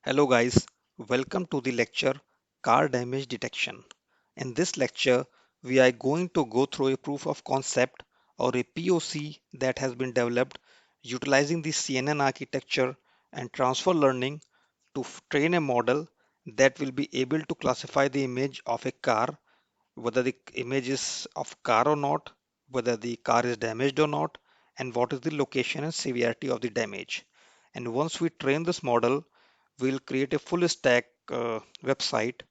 Hello guys, welcome to the lecture Car Damage Detection. In this lecture, we are going to go through a proof of concept or a POC that has been developed utilizing the CNN architecture and transfer learning to train a model that will be able to classify the image of a car, whether the image is of car or not, whether the car is damaged or not, and what is the location and severity of the damage. And once we train this model, we'll create a full stack website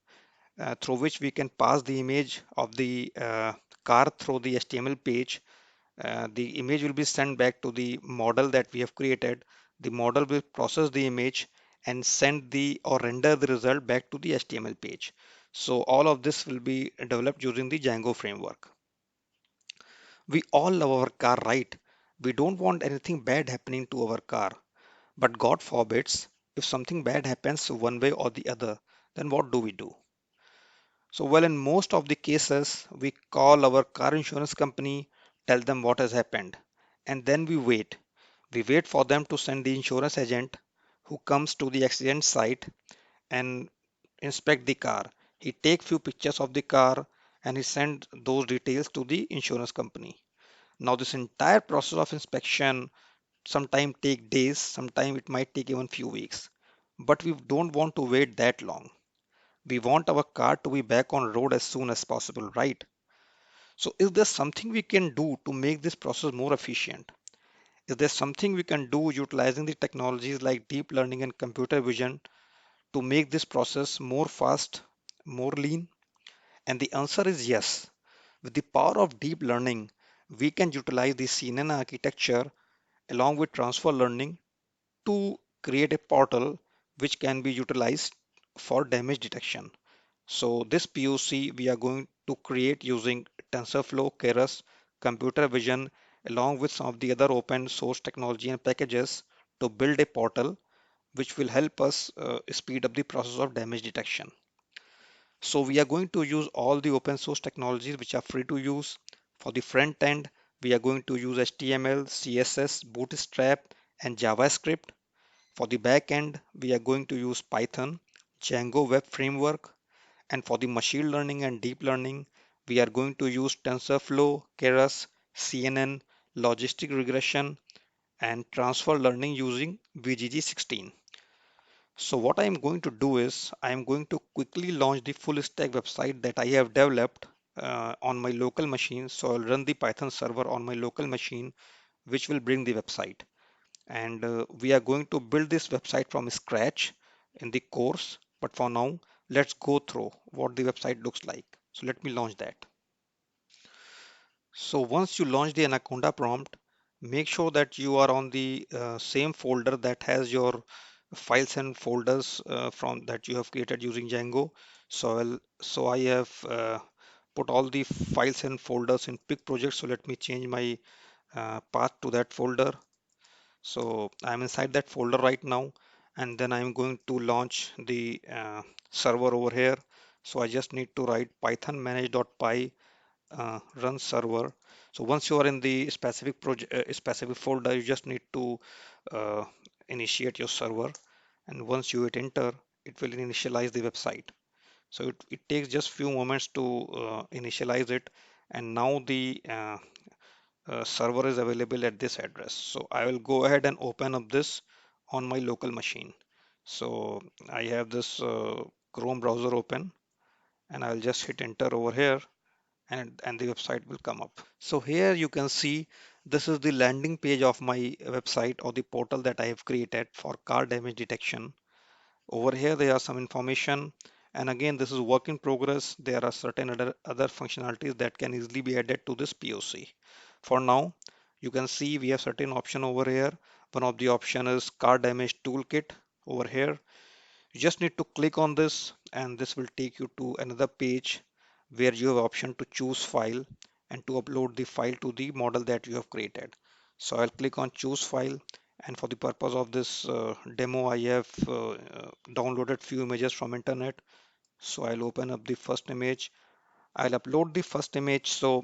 through which we can pass the image of the car through the HTML page. The image will be sent back to the model that we have created. The model will process the image and send the or render the result back to the HTML page. So all of this will be developed using the Django framework. We all love our car, right? We don't want anything bad happening to our car. But God forbids, if something bad happens one way or the other, then what do we do? So, well, in most of the cases, we call our car insurance company, tell them what has happened, and then we wait. We wait for them to send the insurance agent who comes to the accident site and inspect the car. He take few pictures of the car and he send those details to the insurance company. Now, this entire process of inspection sometime take days, sometime it might take even few weeks. But we don't want to wait that long. We want our car to be back on road as soon as possible, right? So is there something we can do to make this process more efficient? Is there something we can do utilizing the technologies like deep learning and computer vision to make this process more fast, more lean? And the answer is yes. With the power of deep learning, we can utilize the CNN architecture along with transfer learning to create a portal which can be utilized for damage detection. So this POC we are going to create using TensorFlow, Keras, computer vision, along with some of the other open source technology and packages to build a portal which will help us speed up the process of damage detection. So we are going to use all the open source technologies which are free to use. For the front end, we are going to use HTML, CSS, Bootstrap, and JavaScript. For the back end, we are going to use Python, Django Web Framework, and for the machine learning and deep learning, we are going to use TensorFlow, Keras, CNN, logistic regression, and transfer learning using VGG16. So what I am going to do is I am going to quickly launch the full stack website that I have developed on my local machine. So I'll run the Python server on my local machine, which will bring the website. And we are going to build this website from scratch in the course. But for now, let's go through what the website looks like. So let me launch that. So once you launch the Anaconda prompt, make sure that you are on the same folder that has your files and folders from that you have created using Django. So I have put all the files and folders in Pick project. So let me change my path to that folder. So I'm inside that folder right now, and then I'm going to launch the server over here. So I just need to write python manage.py run server. So once you are in the specific project, specific folder, you just need to uh, initiate your server, and once you hit enter, it will initialize the website. So it takes just few moments to initialize it, and now the server is available at this address. So I will go ahead and open up this on my local machine. So I have this Chrome browser open, and I'll just hit enter over here, and the website will come up. So here you can see this is the landing page of my website or the portal that I have created for car damage detection. Over here there are some information, and again this is work in progress. There are certain other functionalities that can easily be added to this POC. For now, you can see we have certain option over here. One of the option is car damage toolkit over here. You just need to click on this and this will take you to another page where you have option to choose file and to upload the file to the model that you have created. So I'll click on choose file, and for the purpose of this demo I have downloaded few images from internet. So I'll open up the first image. I'll upload the first image. So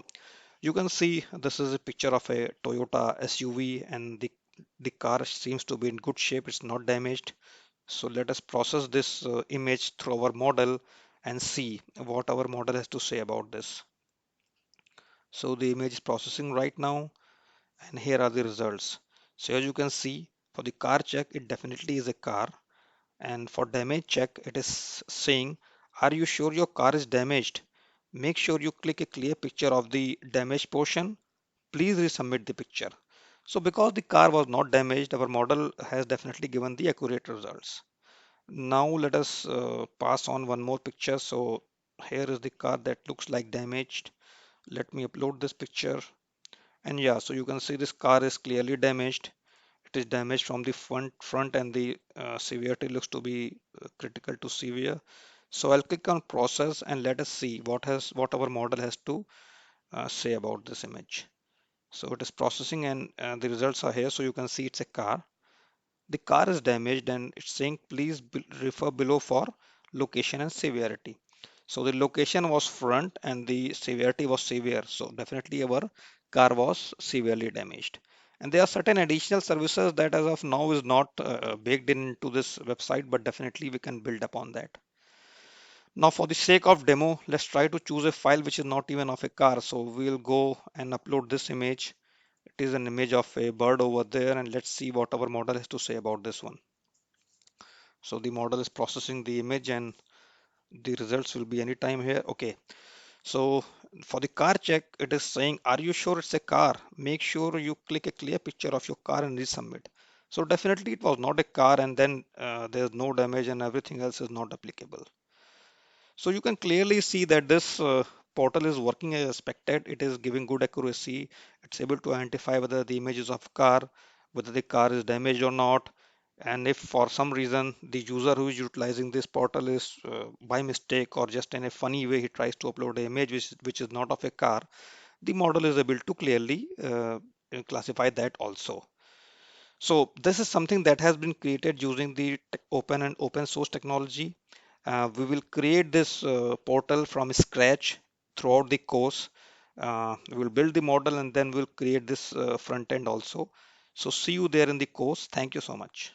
you can see this is a picture of a Toyota SUV, and the car seems to be in good shape. It's not damaged. So let us process this image through our model and see what our model has to say about this. So the image is processing right now, and here are the results. So as you can see, for the car check, it definitely is a car. And for damage check, it is saying, are you sure your car is damaged? Make sure you click a clear picture of the damaged portion. Please resubmit the picture. So because the car was not damaged, our model has definitely given the accurate results. Now let us pass on one more picture. So here is the car that looks like damaged. Let me upload this picture. And yeah, so you can see this car is clearly damaged. It is damaged from the front and the severity looks to be critical to severe. So I'll click on process and let us see what our model has to say about this image. So it is processing and the results are here. So you can see it's a car. The car is damaged and it's saying please refer below for location and severity. So the location was front and the severity was severe. So definitely our car was severely damaged. And there are certain additional services that as of now is not baked into this website, but definitely we can build upon that. Now for the sake of demo, let's try to choose a file which is not even of a car. So we'll go and upload this image. It is an image of a bird over there, and let's see what our model has to say about this one. So the model is processing the image and the results will be anytime here. Okay. So for the car check, it is saying, are you sure it's a car? Make sure you click a clear picture of your car and resubmit. So definitely it was not a car, and then there's no damage and everything else is not applicable. So you can clearly see that this portal is working as expected. It is giving good accuracy. It's able to identify whether the image is of car, whether the car is damaged or not. And if for some reason the user who is utilizing this portal is by mistake or just in a funny way he tries to upload an image which is not of a car, the model is able to clearly classify that also. So this is something that has been created using the open and open source technology. We will create this portal from scratch throughout the course. We will build the model and then we'll create this front end also. So see you there in the course. Thank you so much.